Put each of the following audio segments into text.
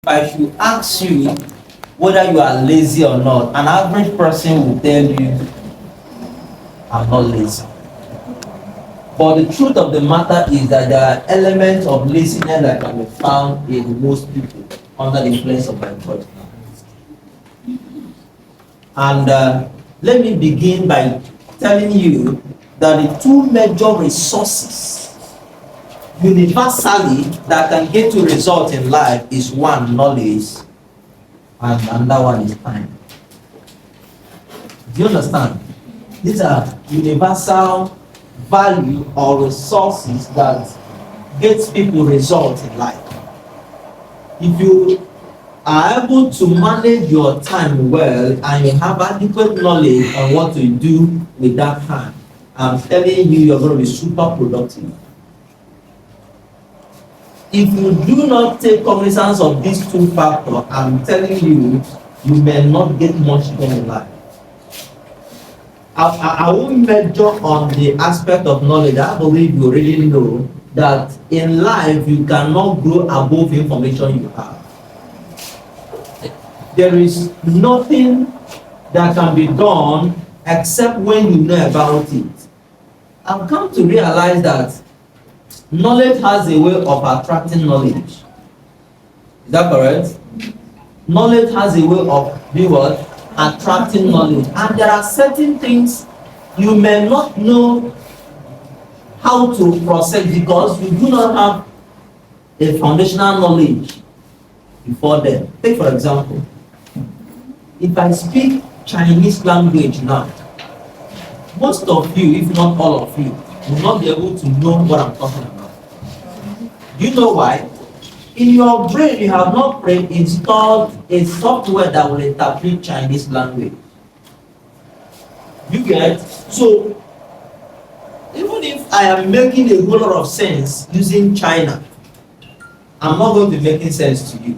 I should ask you whether you are lazy or not, an average person will tell you, I'm not lazy. But the truth of the matter is that there are elements of laziness that can be found in most people under the influence of bipolar. And let me begin by telling you that the two major resources universally that can get you results in life is one, knowledge, and another one is time. Do you understand? These are universal value or resources that gets people results in life. If you are able to manage your time well and you have adequate knowledge on what to do with that time, I'm telling you, you're going to be super productive. If you do not take cognizance of these two factors, I'm telling you, you may not get much done in life. I won't measure on the aspect of knowledge. I believe you already know that in life you cannot grow above the information you have. There is nothing that can be done except when you know about it. I've come to realize that knowledge has a way of attracting knowledge. Is that correct? Knowledge has a way of doing what? Attracting knowledge. And there are certain things you may not know how to process because you do not have a foundational knowledge before them. Take for example, if I speak Chinese language now, most of you, if not all of you, will not be able to know what I'm talking about. Do you know why? In your brain, you have not pre-installed a software that will interpret Chinese language. You get? So, even if I am making a whole lot of sense using China, I'm not going to be making sense to you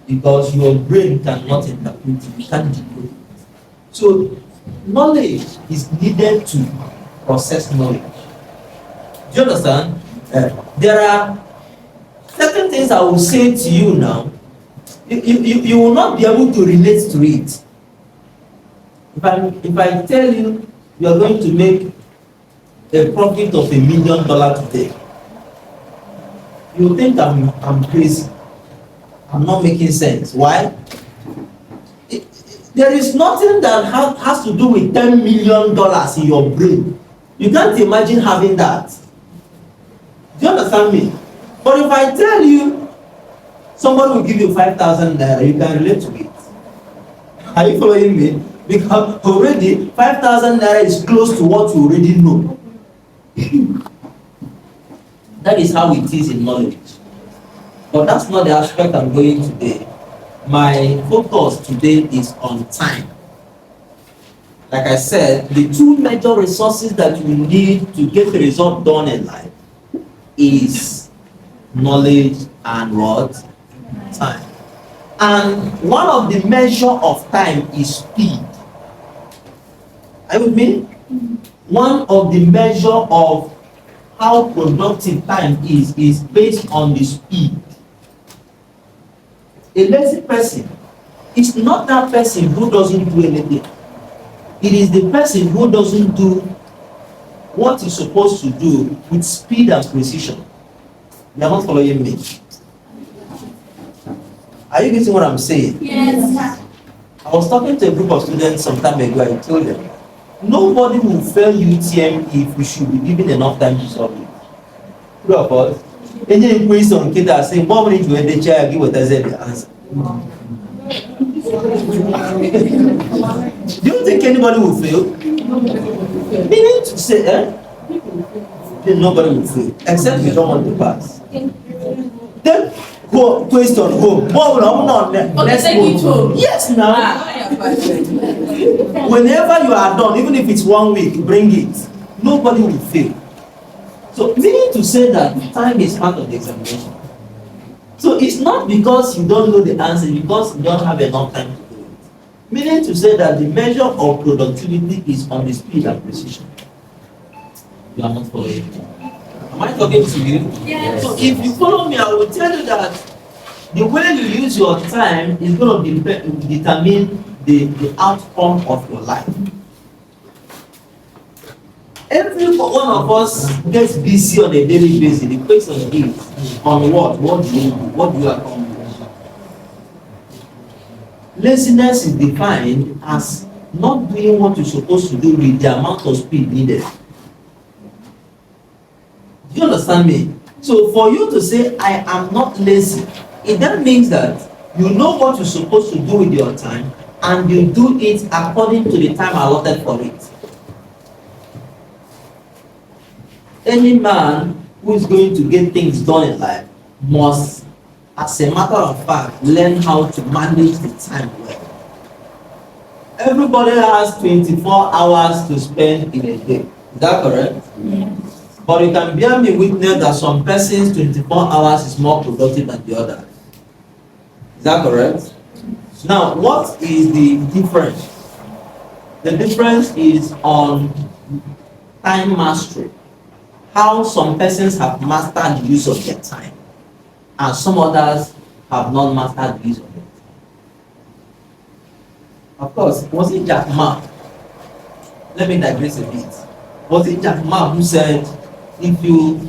because your brain cannot interpret it, you can't decode it. So, knowledge is needed to process knowledge. Do you understand? There are certain things I will say to you now, you will not be able to relate to it. If I tell you you are going to make a profit of $1 million today, you think I'm crazy. I'm not making sense. Why? There is nothing that has to do with $10 million in your brain. You can't imagine having that. Do you understand me? But if I tell you somebody will give you 5,000 naira, you can relate to it. Are you following me? Because already 5,000 naira is close to what you already know. That is how it is in knowledge. But that's not the aspect I'm going today. My focus today is on time. Like I said, the two major resources that you need to get the result done in life is knowledge and what? Time. And one of the measure of time is speed. Are you with me? One of the measure of how productive time is based on the speed. A lazy person is not that person who doesn't do anything. It is the person who doesn't do what he's supposed to do with speed and precision. You are not following me. Are you getting what I'm saying? Yes. I was talking to a group of students some time ago. I told them, nobody will fail UTM if we should be given enough time to solve it. True or false? Any question kids are saying, what will you the chair give what I said the answer? Do you think anybody will fail? Meaning to say, nobody will fail, except you don't want to pass. Then go question home. Let's go. Yes, now. Whenever you are done, even if it's 1 week, bring it. Nobody will fail. So, meaning to say that time is part of the examination. So, it's not because you don't know the answer, because you don't have enough time to do it. Meaning to say that the measure of productivity is on the speed and precision. You are not following me. Am I talking to you? Yes. So, if you follow me, I will tell you that the way you use your time is going to determine the outcome of your life. Every one of us gets busy on a daily basis. The question is on what? What do you do? What do you accomplish? Laziness is defined as not doing what you're supposed to do with the amount of speed needed. Do you understand me? So for you to say, I am not lazy, it then means that you know what you're supposed to do with your time and you do it according to the time allotted for it. Any man who is going to get things done in life must, as a matter of fact, learn how to manage the time well. Everybody has 24 hours to spend in a day. Is that correct? Yes. But you can bear me witness that some persons 24 hours is more productive than the other. Is that correct? Now, what is the difference? The difference is on time mastery. How some persons have mastered the use of their time and some others have not mastered the use of it. Of course, was it Jack Ma? Let me digress a bit. Was it Jack Ma who said, if you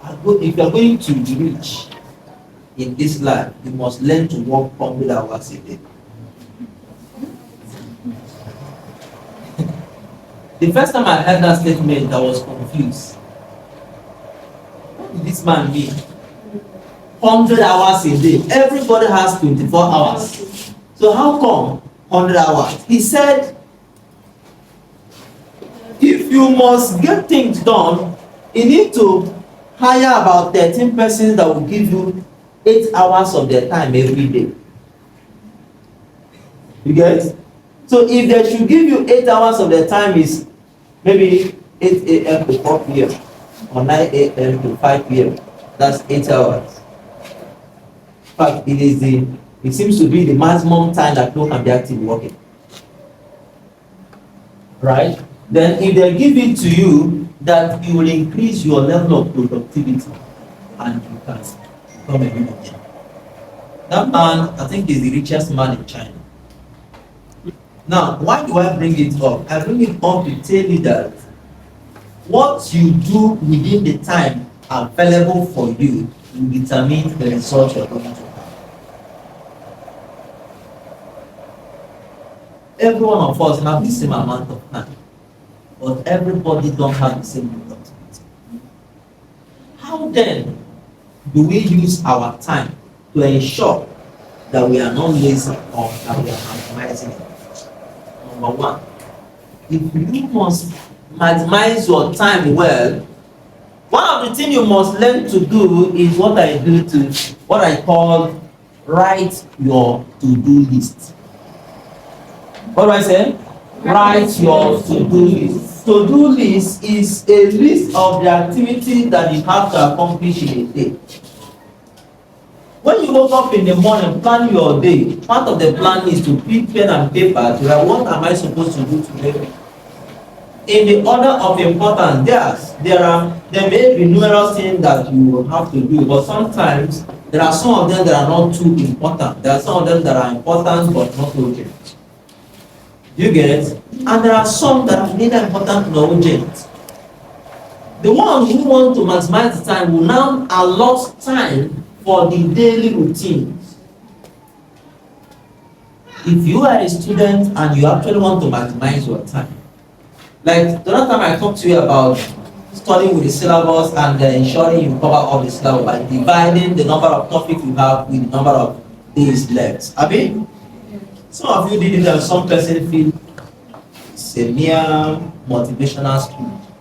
are going to be rich in this life, you must learn to work 100 hours a day? The first time I heard that statement, I was confused. What did this man mean? 100 hours a day. Everybody has 24 hours. So how come 100 hours? He said, if you must get things done, you need to hire about 13 persons that will give you 8 hours of their time every day. You get? So if they should give you 8 hours of their time is maybe 8 a.m. to 4 p.m. or 9 a.m. to 5 p.m. That's 8 hours. In fact, it seems to be the maximum time that people can be active working. Right? Then if they give it to you, that it will increase your level of productivity and you can become a millionaire. That man, I think, is the richest man in China. Now, why do I bring it up? I bring it up to tell you that what you do within the time available for you will determine the result you're going to have. Every one of us have the same amount of time, but everybody don't have the same productivity. How then do we use our time to ensure that we are not lazy or that we are maximizing it? Number one, if you must maximize your time well, one of the things you must learn to do is what I call write your to-do list. What do I say? Write your to-do list. To-do list is a list of the activities that you have to accomplish in a day. When you wake up in the morning, plan your day. Part of the plan is to pick pen and paper to write, what am I supposed to do today? In the order of importance, there may be numerous things that you will have to do, but sometimes there are some of them that are not too important. There are some of them that are important but not urgent. Do you get it? And there are some that are neither important nor urgent. The one who wants to maximize the time will now allot time for the daily routines. If you are a student and you actually want to maximize your time, like the other time I talked to you about studying with the syllabus and ensuring you cover all the syllabus by dividing the number of topics you have with the number of days left. I mean, some of you did it and some person feel it's a mere motivational speech.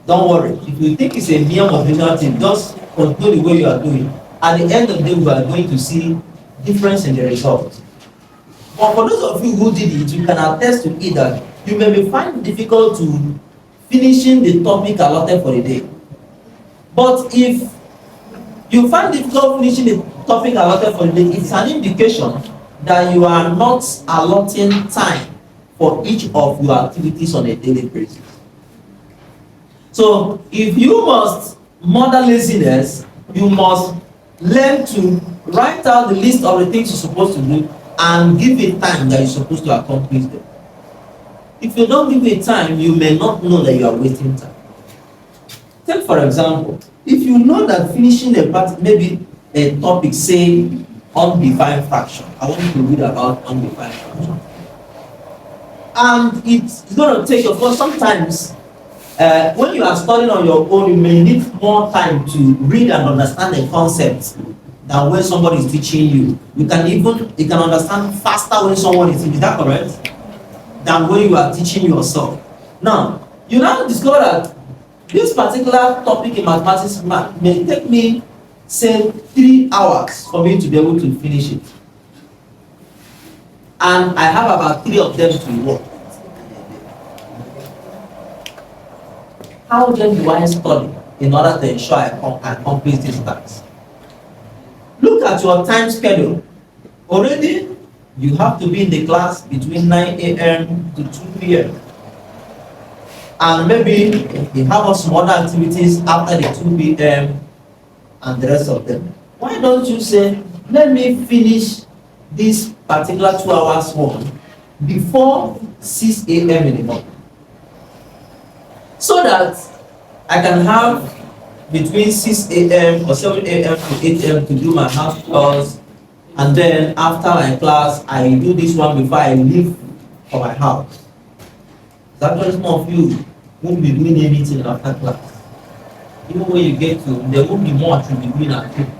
Don't worry. If you think it's a mere motivational thing, just continue the way you are doing. At the end of the day, we are going to see difference in the result. But for those of you who did it, you can attest to it that you may be finding it difficult to finishing the topic allotted for the day. But if you find it difficult finishing the topic allotted for the day, it's an indication that you are not allotting time for each of your activities on a daily basis. So if you must murder laziness, you must learn to write out the list of the things you're supposed to do and give a time that you're supposed to accomplish them. If you don't give a time, you may not know that you are wasting time. Take for example, if you know that finishing a part, maybe a topic, say undefined fraction. I want you to read about undefined fraction. And it's going to take, of course, sometimes when you are studying on your own, you may need more time to read and understand the concepts than when somebody is teaching you. You can understand faster when someone is teaching. Is that correct? Than when you are teaching yourself. Now, you now discover that this particular topic in mathematics may take me, say, 3 hours for me to be able to finish it. And I have about 3 of them to work. How then do I study in order to ensure I complete this task? Look at your time schedule. Already, you have to be in the class between 9 a.m. to 2 p.m. And maybe you have some other activities after the 2 p.m. and the rest of them. Why don't you say, let me finish this particular 2 hours one before 6 a.m. in the morning, so that I can have between 6 a.m. or 7 a.m. to 8 a.m. to do my house chores, and then after my class, I do this one before I leave for my house. That way, some of you won't be doing anything after class. Even when you get to, there won't be much you'll be doing at home.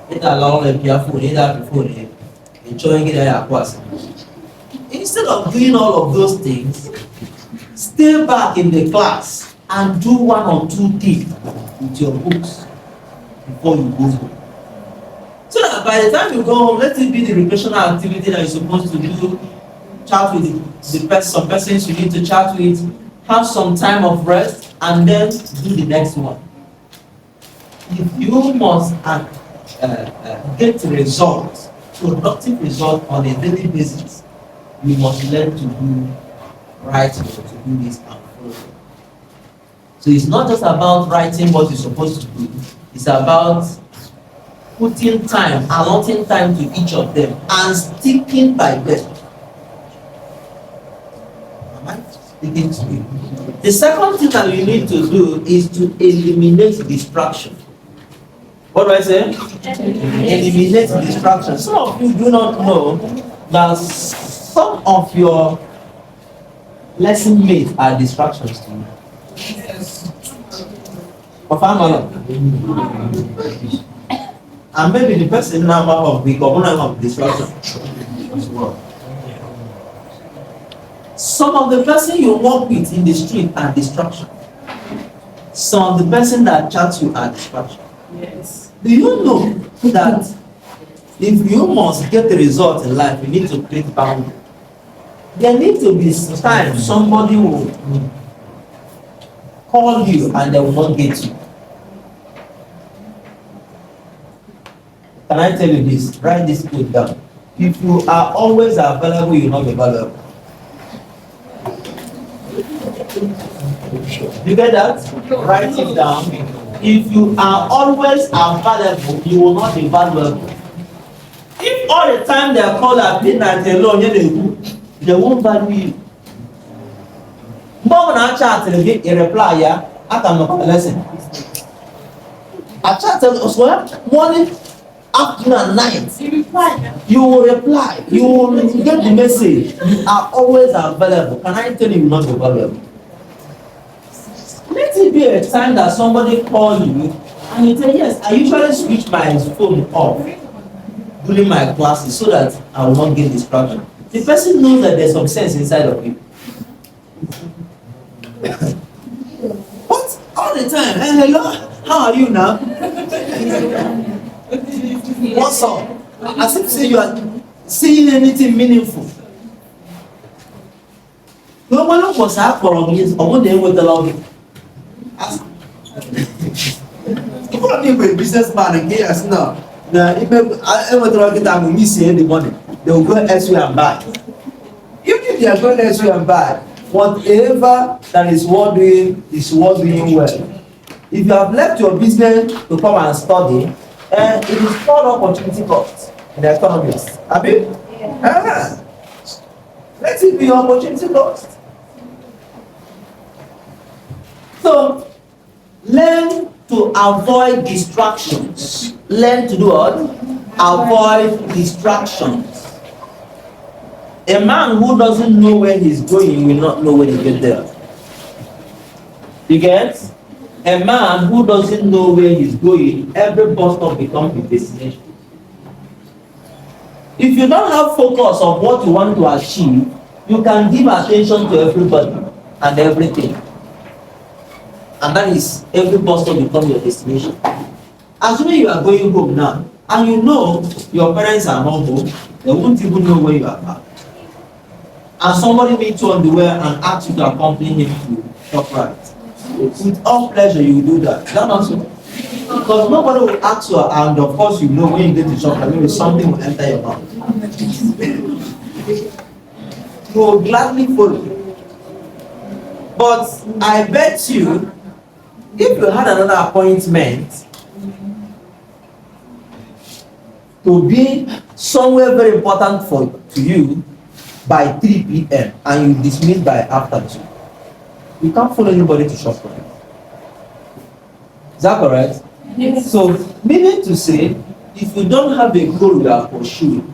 Either allow them careful, either before they enjoying it at class. Instead of doing all of those things, stay back in the class and do 1 or 2 things with your books before you go home. So that by the time you go home, let it be the recreational activity that you're supposed to do, chat with some persons you need to chat with, have some time of rest, and then do the next one. If you must get results, productive results on a daily basis, you must learn to do writing, to do this and follow. So it's not just about writing what you're supposed to do, it's about putting time, allotting time to each of them, and sticking by them. Am I speaking to you? The second thing that you need to do is to eliminate distraction. What do I say? Eliminate distraction. Some of you do not know that some of your lesson mates are distractions to you. Yes. And maybe the person number of the component of distraction as well. Some of the person you work with in the street are distraction. Some of the person that chats you are distraction. Yes. Do you know that if you must get the result in life, you need to create boundaries? There needs to be time somebody will call you and they will not get you. Can I tell you this? Write this quote down. If you are always available, you will not be valuable. You get that? Write it down. If you are always available, you will not be valuable. If all the time they are called at midnight alone, they won't value you. But when I chat and get a reply, I cannot listen. I chat as well, morning, afternoon, and night. You will reply. You will get the message. You are always available. Can I tell you, you will not be valuable? Let it be a time that somebody calls you and you say, yes, I usually switch my phone off during my classes so that I will not get distracted. The person knows that there's some sense inside of you. What? All the time? Hey, hello? How are you now? What's up? As if say you are seeing anything meaningful. No one was out for a years or one day with the lobby. If you are a businessman and get us now, if I miss in the morning, they will go elsewhere and buy. If they are going elsewhere and buy, whatever that is worth doing well. If you have left your business to come and study, it is called opportunity cost in the economics. Abi? Yeah. Let it be your opportunity cost. So, learn to avoid distractions. Learn to do what? Avoid distractions. A man who doesn't know where he's going will not know when he gets there. You get? A man who doesn't know where he's going, every bus stop becomes his destination. If you don't have focus on what you want to achieve, you can give attention to everybody and everything. And that is every bus stop becomes your destination. Assuming you are going home now, and you know your parents are not home, they won't even know where you are at. And somebody meets you on the way and asks you to accompany him to ShopRite. With all pleasure, you will do that. That also. Because nobody will ask you, and of course, you know when you get to ShopRite, maybe something will enter your mouth. You will gladly follow. But I bet you, if you had another appointment to be somewhere very important to you by 3 p.m. and you dismiss by after 2, you can't follow anybody to ShopRite. Is that correct? Yes. So, meaning to say, if you don't have a goal you are pursuing,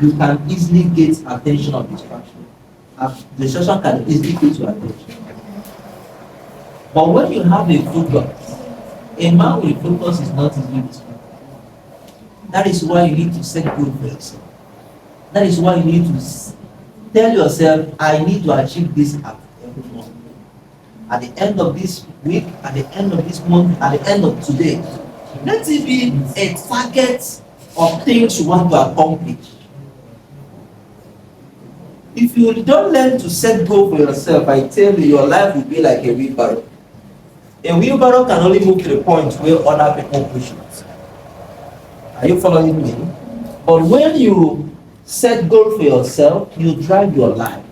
you can easily get attention or distraction. Distraction can easily get your attention. But when you have a focus, a man with focus is not easily distracted. That is why you need to set goals for yourself. That is why you need to tell yourself, I need to achieve this at every month. At the end of this week, at the end of this month, at the end of today. Let it be a target of things you want to accomplish. If you don't learn to set goals for yourself, I tell you, your life will be like a wheelbarrow. A wheelbarrow can only move to the point where other people push it. Are you following me? But when you set goals for yourself, you drive your life.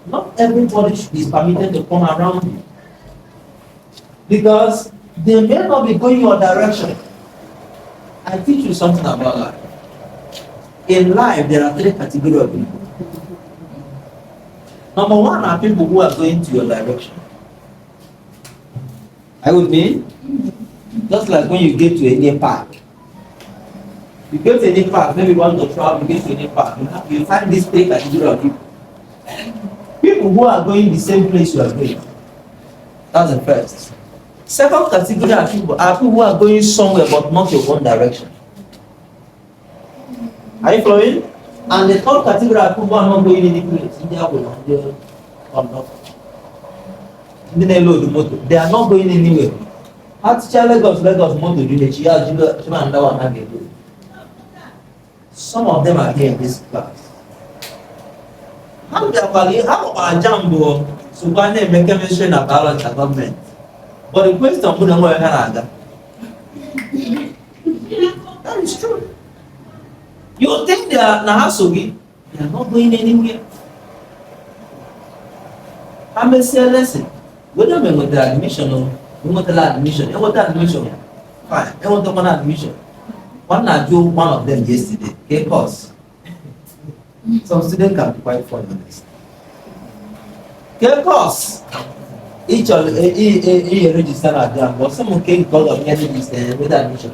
Not everybody is permitted to come around you. Because they may not be going your direction. I teach you something about life. In life, there are 3 categories of people. Number 1 are people who are going to your direction. Are you with me? Just like when you get to any park. You go to any park, maybe you want to travel, you get to any park, you find this 3 categories of people. People who are going the same place you are going. That's the first. Second category are people who are going somewhere but not your own direction. Are you following? And the third category are people who are not going any place. They are not going anywhere. Some of them are here in this class. How are Jambo? So one name make chemistry and biology and government. But the question of Canada. That is true. You think they are Nahasogi? They are not going anywhere. I may say a lesson. We don't know the admission. We want the admission. And what admission? Fine. I want the one admission. One I do one of them yesterday. Okay, course. Some students can be quite funny on this. Okay, course. Each register at them, but some came because of any distance with admission.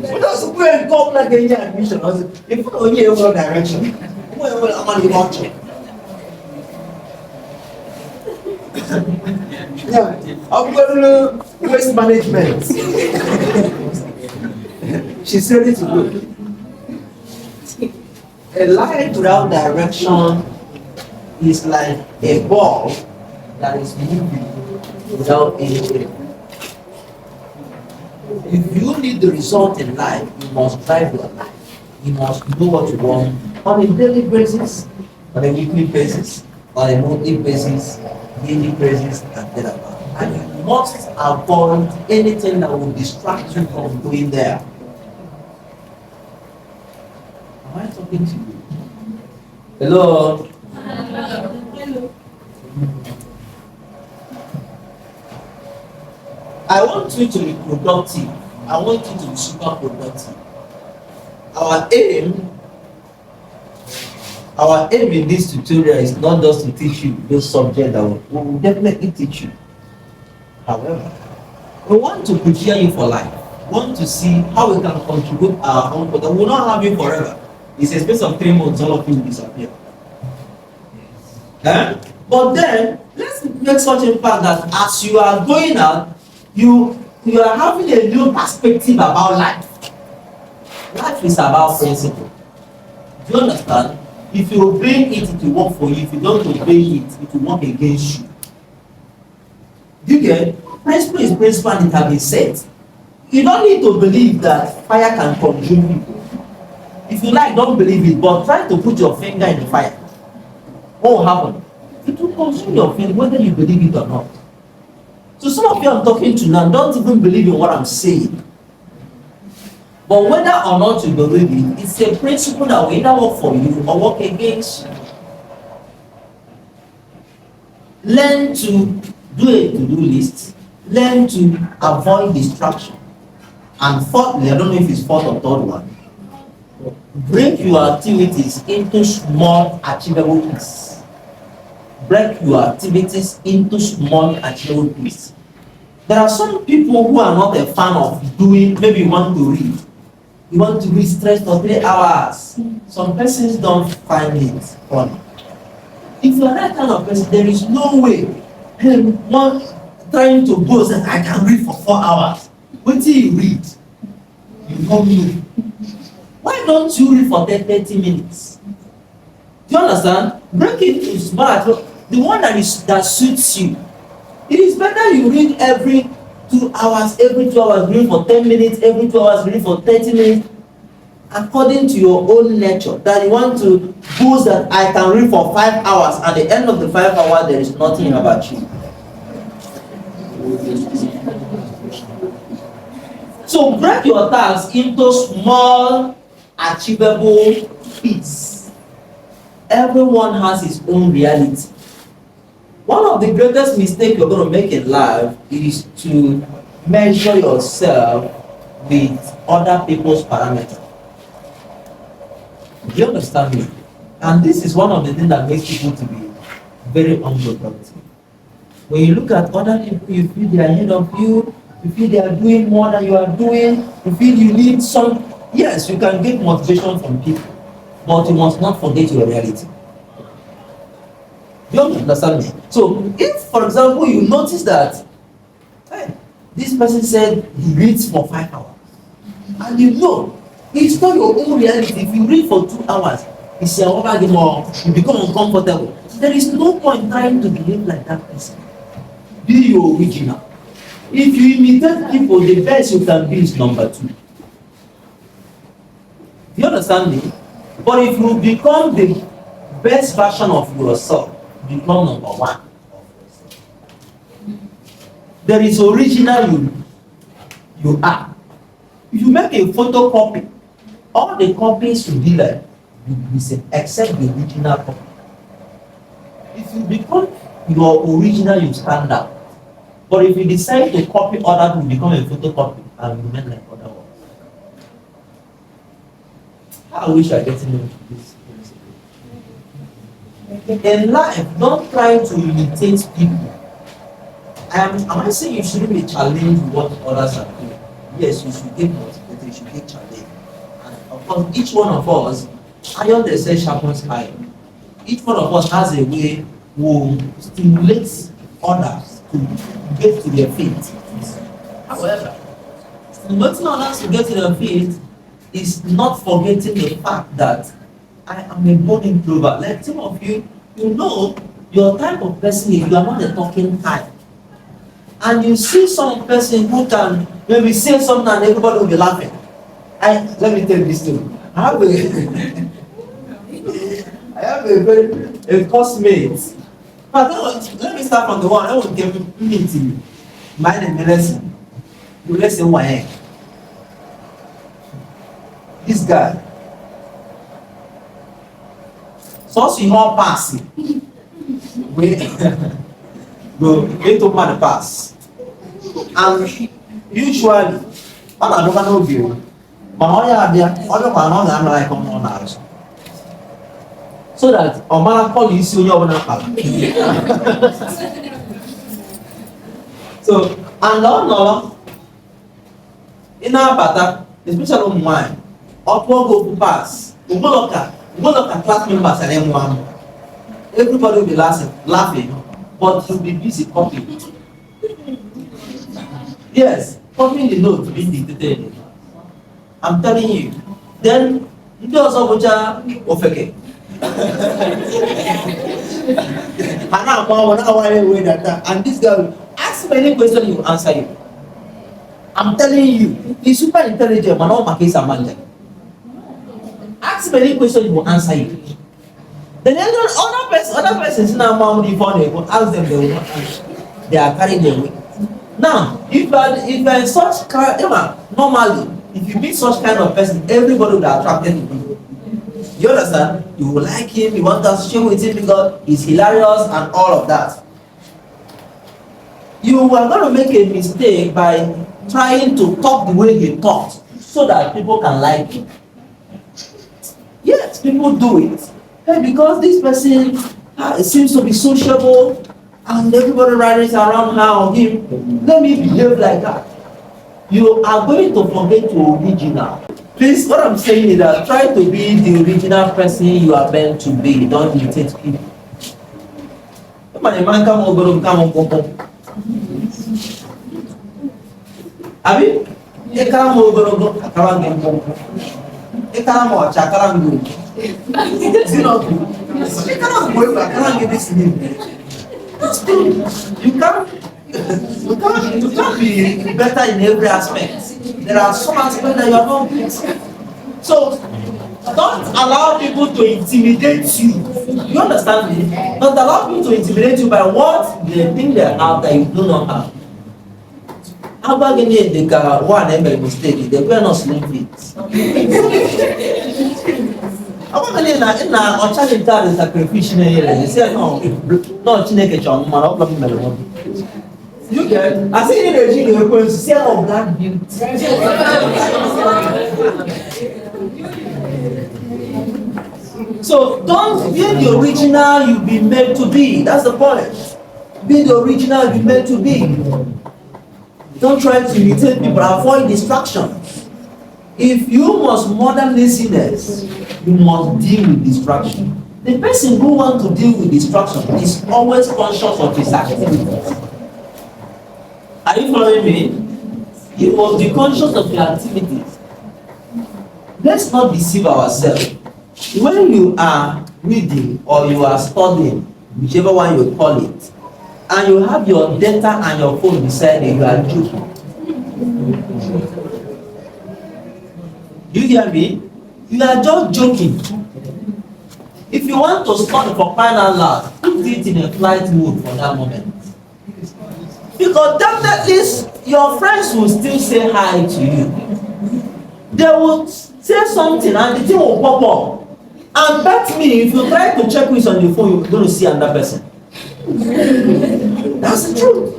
But that's where come like any admission. If you only have one direction, where will I'm watching? Yeah, I'm going to waste management. She's ready to go. A life without direction is like a ball that is moving without any aim. If you need the result in life, you must drive your life. You must know what you want on a daily basis, on a weekly basis, on a monthly basis, daily basis, and thereabout. And you must avoid anything that will distract you from going there. Am I talking to you? Hello? Hello. I want you to be productive. I want you to be super productive. Our aim in this tutorial is not just to teach you those subjects that we will definitely teach you. However, we want to prepare you for life. We want to see how we can contribute our own product. We will not have you forever. It's a space of 3 months, all of you will disappear. But then, let's make such a fact that as you are going out, you are having a new perspective about life. Life is about principle. Do you understand? If you obey it, it will work for you. If you don't obey it, it will work against you. Do you get? Principle is principle and it has been set. You don't need to believe that fire can consume people. If you like, don't believe it, but try to put your finger in the fire. What will happen? It will consume your finger whether you believe it or not. So some of you I'm talking to now don't even believe in what I'm saying. But whether or not you believe it, it's a principle that will either work for you or work against you. Learn to do a to-do list. Learn to avoid distraction. And fourthly, I don't know if it's fourth or third one, break your activities into small achievable pieces. Break your activities into small achievable pieces. There are some people who are not a fan of doing, maybe you want to read. You want to read stress for 3 hours. Some persons don't find it funny. If you are that kind of person, there is no way one trying to boast that I can read for 4 hours. Wait till you read. You don't know. Why don't you read for 30 minutes? Do you understand? Break it into smart. The one that suits you. It is better you read every 2 hours, read for 10 minutes, every 2 hours, read for 30 minutes, according to your own nature. That you want to boast that I can read for 5 hours. At the end of the 5 hours, there is nothing about you. So break your tasks into small, achievable feats. Everyone has his own reality. One of the greatest mistakes you're going to make in life is to measure yourself with other people's parameters. Do you understand me? And this is one of the things that makes people to be very unproductive. When you look at other people, you feel they are ahead of you, you feel they are doing more than you are doing, you feel you need some. Yes, you can get motivation from people, but you must not forget your reality. You understand me? So, if, for example, you notice that hey, this person said he reads for 5 hours, and you know it's not your own reality. If you read for 2 hours, it's you become uncomfortable. There is no point trying to behave like that person. Be your original. If you imitate people, the best you can be is number 2. Do you understand me? But if you become the best version of yourself, become number 1. There is original you are. If you make a photocopy, all the copies will be like the same except the original copy. If you become your original, you stand out. But if you decide to copy others, you become a photocopy and remain like other ones. I wish I get to know this principle. In life, don't try to imitate people. Am I saying you shouldn't be challenged with what others are doing? Yes, you should get motivated, you should get challenged. And of course, each one of us, iron they say sharpens iron. Each one of us has a way to stimulate others to get to their feet. However, stimulating others to get to their feet is not forgetting the fact that I am a born improver. Like some of you, you know your type of person is you are not a talking type. And you see some person who can maybe say something and everybody will be laughing. Let me tell you this story. I have a classmate. But let me start from the one I want to give me to you. My name is lesson. You lesson one. This guy. So she all passing. Wait. Go to man pass. And usually, ọ na-adọba n'obi o, mana ọ ya abịa, ọ dịkwa na ọ ga-anọ like ọnụ n'azụ. So that ọ mara kọlụ isi onye ọbụla kpara. So, and ọ nọrọ, ị na-abata, especially ụmụ nwanyị, ọ tụọ gị okwu pass, ụgbọlọka class members are in one. Everybody will be laughing, but you'll be busy copying. Yes, copying the note being dictated. I'm telling you. Then, ndị ọzọ bụcha ofeke. And this guy will ask many questions, he will answer you. I'm telling you, he's super intelligent, but not Makisa Manja. Ask many questions, he will answer you. Then other persons now mount the phone, will ask them, they will not answer. They are carrying their weight. Now, if you are in such normally, if you meet such kind of person, everybody will attract them to you. You understand? You will like him, you want to share with him because he's hilarious and all of that. You are going to make a mistake by trying to talk the way he talks so that people can like him. Yes, people do it. Hey, because this person seems to be sociable and everybody rallies around her or him, let me behave like that. You are going to forget your original. Please, what I'm saying is that try to be the original person you are meant to be. Don't imitate people. Abi, ekara mo ogologo, akara nge mpompo. Ekara mo ọcha, akara nge oji. Ekara mo egwu, akara nge disi n'ime. You can't be better in every aspect. There are some aspects that you are not good. So, don't allow people to intimidate you. You understand me? Don't allow people to intimidate you by what they think they have that you do not have. How about getting the one make mistake? They will not sleep it. How about getting in a challenge that is sacrificial? They say no, chineke chon man, no problem. You get? I see in the gym they will say of black beauty. So don't be the original you've been meant to be. That's the point. Be the original you've been meant to be. Don't try to imitate people. Avoid distractions. If you must modern laziness, you must deal with distraction. The person who wants to deal with distraction is always conscious of his activities. Are you following me? You must be conscious of your activities. Let's not deceive ourselves. When you are reading or you are studying, whichever one you call it, and you have your data and your phone beside you, you are joking. You hear me? You are just joking. If you want to study for final lab, put it in a flight mode for that moment. Because definitely your friends will still say hi to you. They will say something and the thing will pop up. And bet me, if you try to check who's on the phone, you're going to see another person. That's the truth.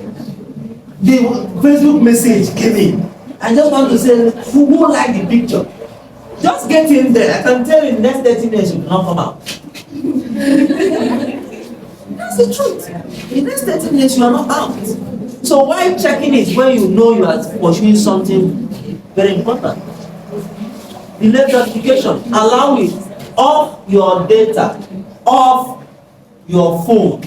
The Facebook message came in. I just want to say, who like the picture? Just get in there. I can tell you in the next 30 minutes you will not come out. That's the truth. In the next 30 minutes you are not out. So why checking it when you know you are pursuing something very important? Delay notification. Allow it. Off your data. Off your phone.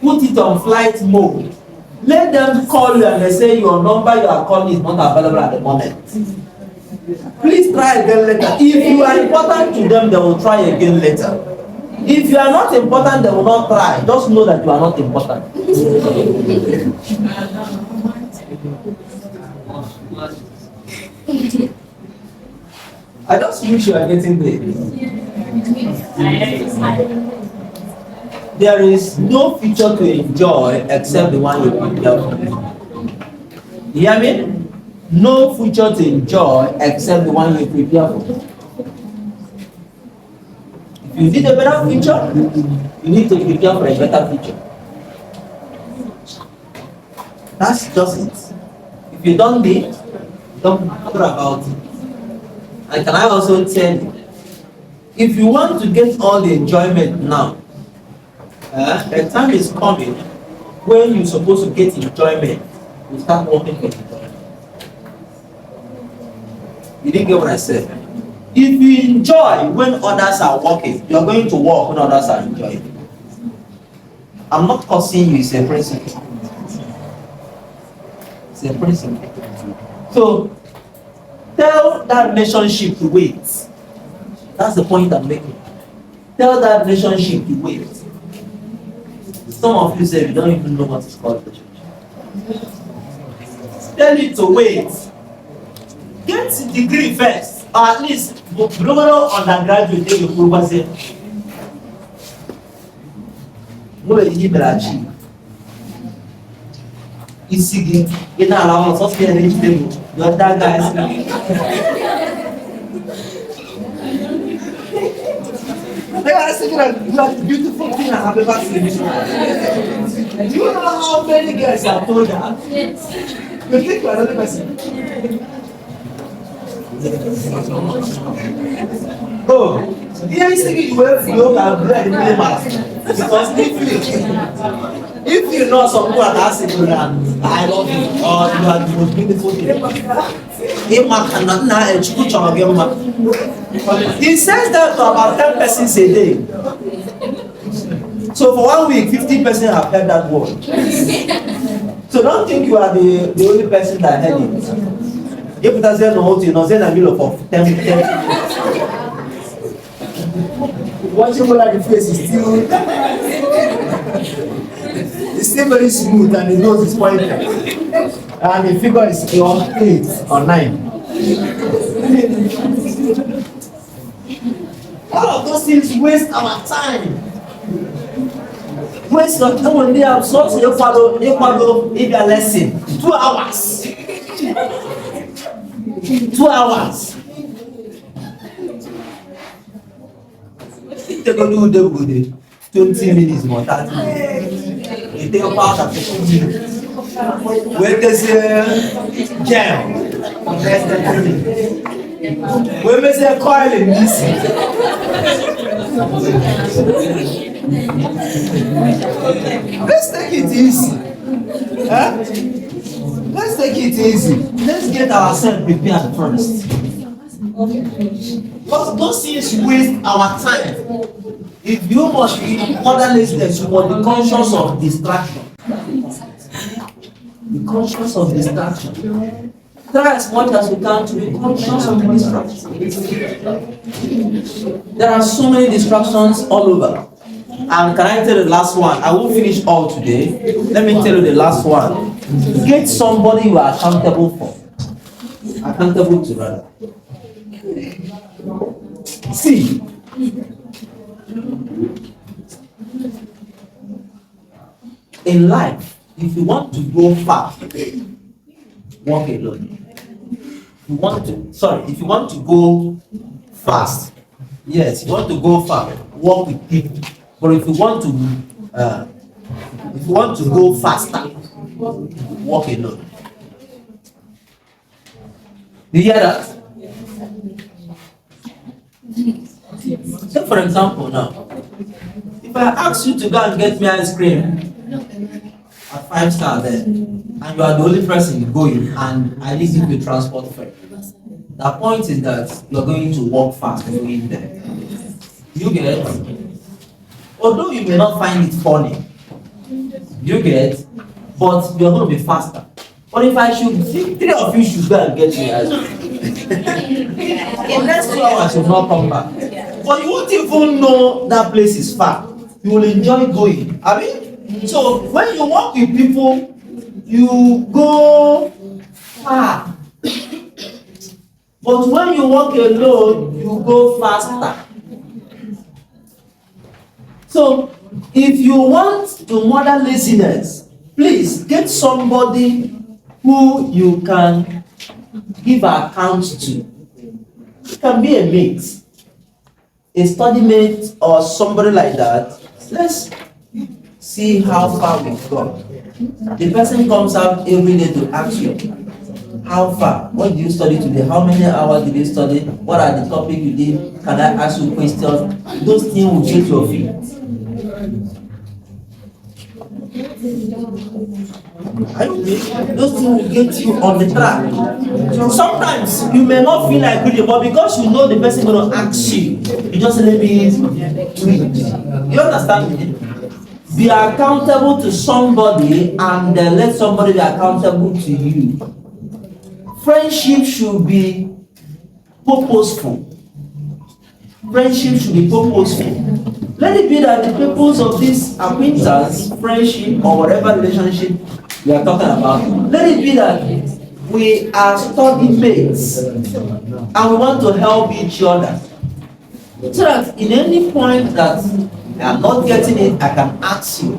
Put it on flight mode. Let them call you and they say your number you are calling is not available at the moment. Please try again later. If you are important to them, they will try again later. If you are not important, they will not try. Just know that you are not important. I just wish you are getting there. There is no future to enjoy except the one you prepare for. You hear me? No future to enjoy except the one you prepare for. If you need a better future, you need to prepare for a better future. That's just it. If you don't need, don't bother about it. And can I also tell you, if you want to get all the enjoyment now, the time is coming when you're supposed to get enjoyment, you start working for enjoyment. You didn't get what I said? If you enjoy when others are working, you're going to work when others are enjoying. I'm not cursing you, it's a principle. It's a principle. So, tell that relationship to wait. That's the point I'm making. Tell that relationship to wait. Some of you say you don't even know what is called relationship. Tell it to wait. Get a degree first, or at least global undergraduate. Take your say, no, you will achieve. You see, you know, allow us to be the other guys. I said that beautiful thing I have ever seen. Do you know how many girls have told that? You think you're another person. Oh, here is thinking you will have bread in the mask. Because if you know some people are asking you that I love you or you are the most beautiful thing. He says that to about 10 persons a day. So for 1 week, 50 persons have heard that word. So don't think you are the only person that heard it. If it doesn't know you know, then a middle for 10 minutes. Watching what like the face is still it's still very smooth and the nose is pointed. And the figure is on 8 or 9. All of those things waste our time. Waste your time when they have such a follow in their lesson. 2 hours. 2 hours. They go do 20 minutes more, 30 minutes. They take a part of 15 minutes. Where there's a jam, where there's a coil in this. Let's take it easy. Huh? Let's take it easy. Let's get ourselves prepared first. Because those things waste our time. If you must be under laziness, you must be conscious of distraction. Be conscious of distraction. Try as much as you can to be conscious of distraction. There are so many distractions all over. And can I tell you the last one? I won't finish all today. Let me tell you the last one. Get somebody you are accountable for. Accountable to rather. See. In life, if you want to go far, walk alone. If you want to go fast, yes, you want to go far, walk with people. But if you want to go faster, walk alone. Do you hear that? So for example now, if I ask you to go and get me ice cream at 5-star there, and you are the only person going, and I need you to transport fare. The point is that you're going to walk fast going there. You get? Although you may not find it funny, you get? But you're going to be faster. But if I should, 3 of you should go and get me ice cream. In next 2 hours, you'll not come back. But you won't even know that place is far. You will enjoy going. I mean, so when you walk with people, you go far. But when you walk alone, you go faster. So if you want to murder laziness, please get somebody who you can give account to. It can be a mate, a study mate, or somebody like that. Let's see how far we've gone. The person comes out every day to ask you, How far? What did you study today? How many hours did you study? What are the topics you did? Can I ask you questions? Those things will get your feet. Those things will get you on the track. Sometimes you may not feel like reading, but because you know the person going to ask you, you just let me read. You understand me? Be accountable to somebody and let somebody be accountable to you. Friendship should be purposeful. Friendship should be purposeful. Let it be that the purpose of this acquaintance, friendship, or whatever relationship we are talking about, let it be that we are study mates and we want to help each other. So that in any point that I am not getting it, I can ask you.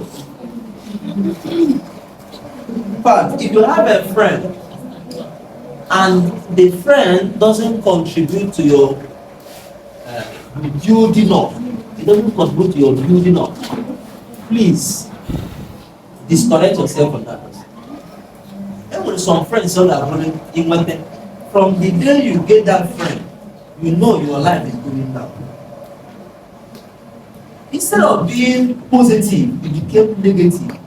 But if you have a friend and the friend doesn't contribute to your building up, it doesn't contribute to your building up, please disconnect yourself from that person. There were some friends that are running in one thing. From the day you get that friend, you know your life is going down. Instead of being positive, you became negative.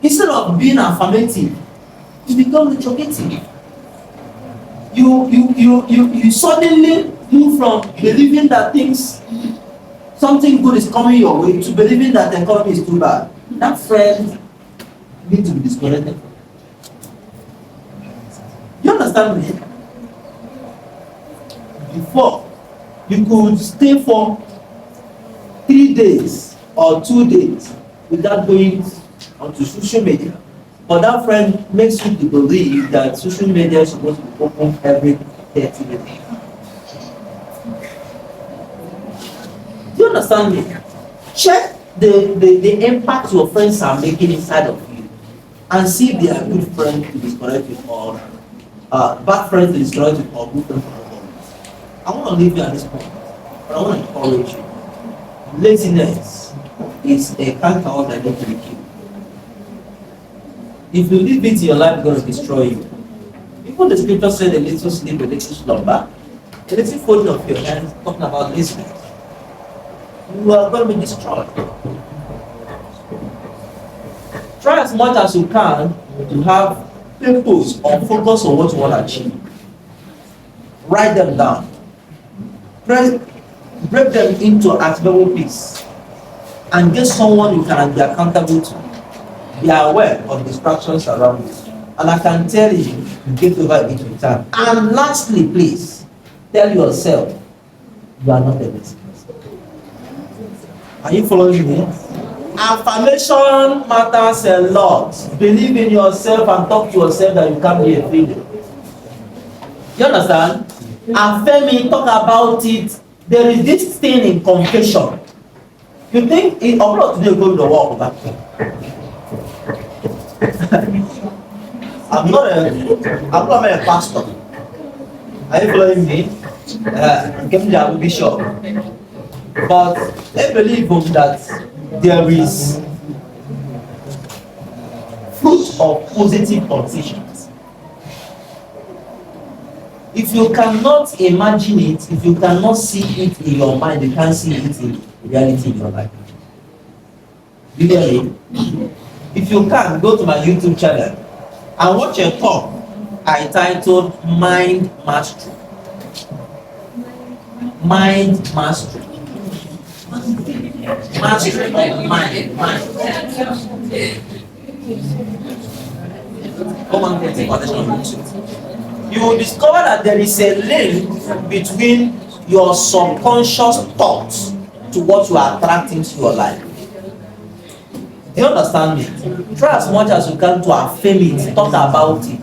Instead of being affirmative, you become retrogressive. You suddenly move from believing that something good is coming your way to believing that the economy is too bad. That friend needs to be disconnected. You understand me? Before, you could stay for 3 days or 2 days without going onto social media. But that friend makes you to believe that social media is supposed to be open every 30 minutes. Do you understand me? Check the impact your friends are making inside of you and see if they are good friends to disconnect with or bad friends to disconnect with or good friends to disconnect with. I want to leave you at this point, but I want to encourage you. Laziness is a canker that needs to be killed. If you leave it in your life, it's going to destroy you. Even the scripture said a little sleep, a little slumber, a little folding of your hands, talking about laziness. You are going to be destroyed. Try as much as you can to have purpose or focus on what you want to achieve. Write them down. Break them into actionable pieces and get someone you can be accountable to. Be aware of distractions around you. And I can tell you, get over it with time. And lastly, please, tell yourself, you are not a lazy person. Are you following me? Affirmation matters a lot. Believe in yourself and talk to yourself that you can't be a failure. You understand? Affirm it, talk about it. There is this thing in confession. You think, I'm not today going to walk back. I'm not a pastor. Are you following me? I'm bishop. But I believe that there is fruit of positive conscience. If you cannot imagine it, if you cannot see it in your mind, you can't see it in reality in your life. Do you get it? If you can, go to my YouTube channel and watch a talk I titled Mind Mastery. Mind Mastery. Mastery of mind. Come and get it on YouTube. You will discover that there is a link between your subconscious thoughts to what you are attracting to your life. Do you understand me? Try as much as you can to affirm it, talk about it,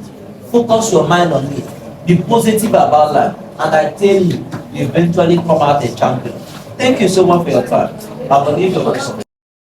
focus your mind on it, be positive about life, and I tell you, you eventually come out a champion. Thank you so much for your time. I believe your